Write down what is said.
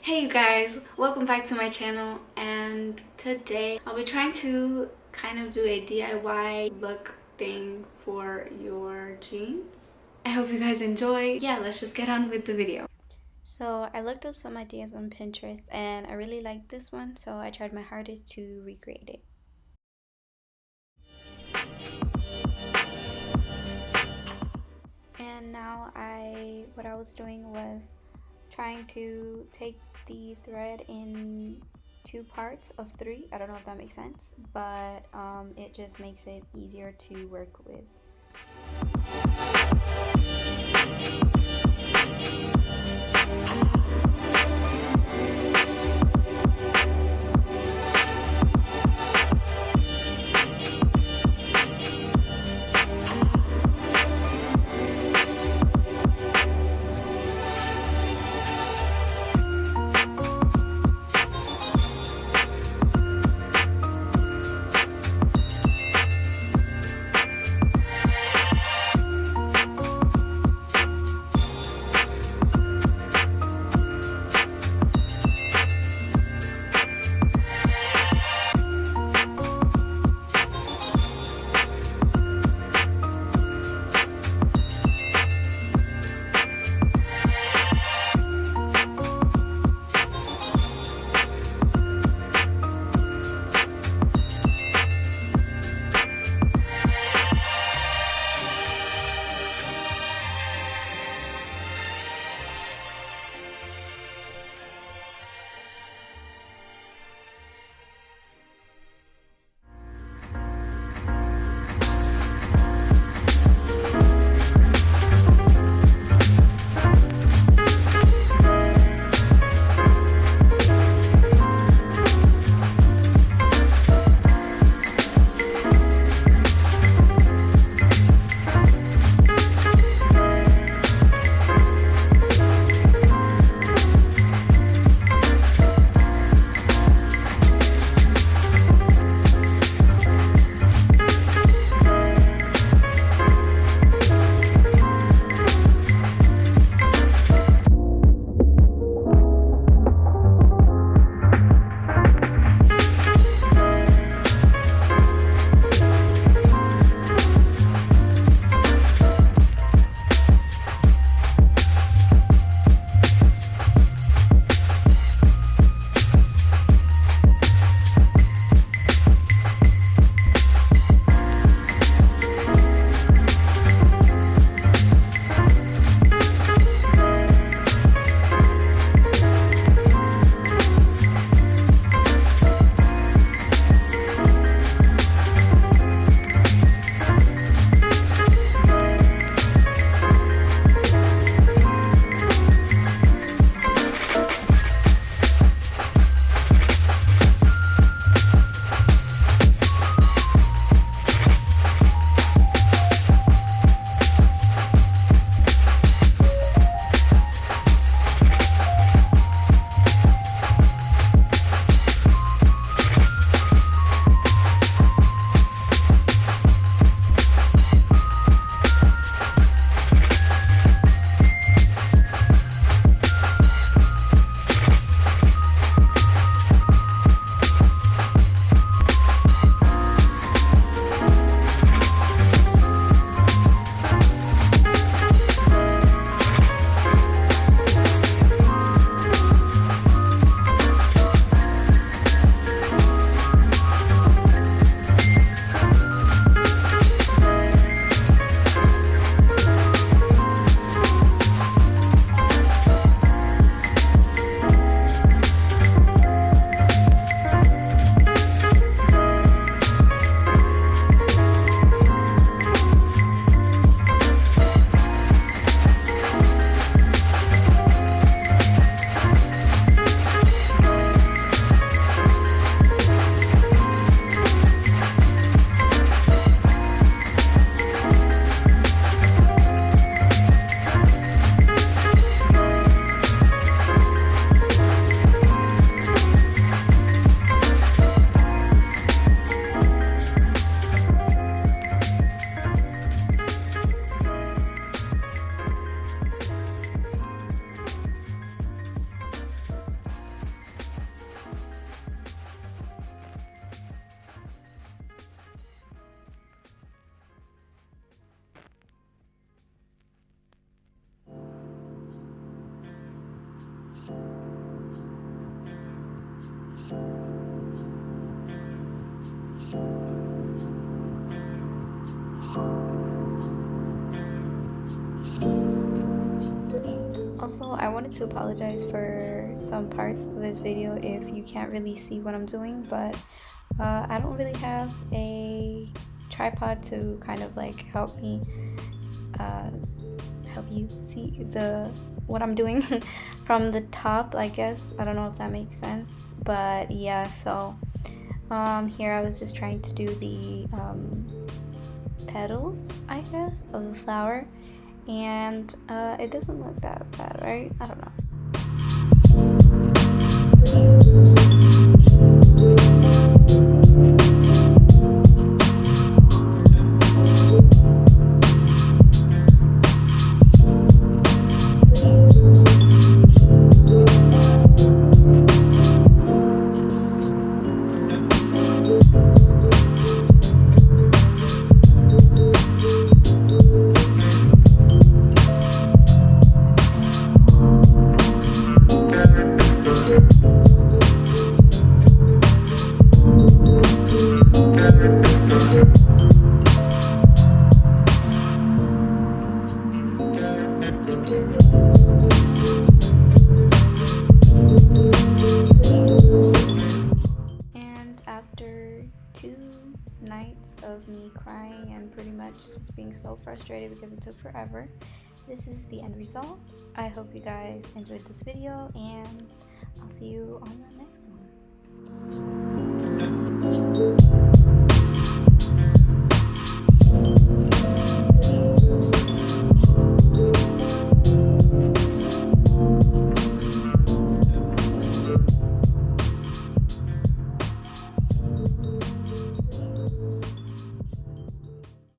Hey you guys, welcome back to my channel, and today I'll be trying to kind of do a DIY look thing for your jeans. I hope you guys enjoy. Yeah, let's just get on with the video. So I looked up some ideas on Pinterest and I really liked this one, so I tried my hardest to recreate it. And now what I was doing was trying to take the thread in two parts of three. I don't know if that makes sense, but it just makes it easier to work with. Also, I wanted to apologize for some parts of this video if you can't really see what I'm doing, but I don't really have a tripod to kind of like help me help you see what I'm doing from the top, I guess. I don't know if that makes sense, but yeah. So here I was just trying to do the petals, I guess, of the flower, and it doesn't look that bad, right? I don't know. And after 2 nights of me crying and pretty much just being so frustrated because it took forever, this is the end result. I hope you guys enjoyed this video, and I'll see you on the next one.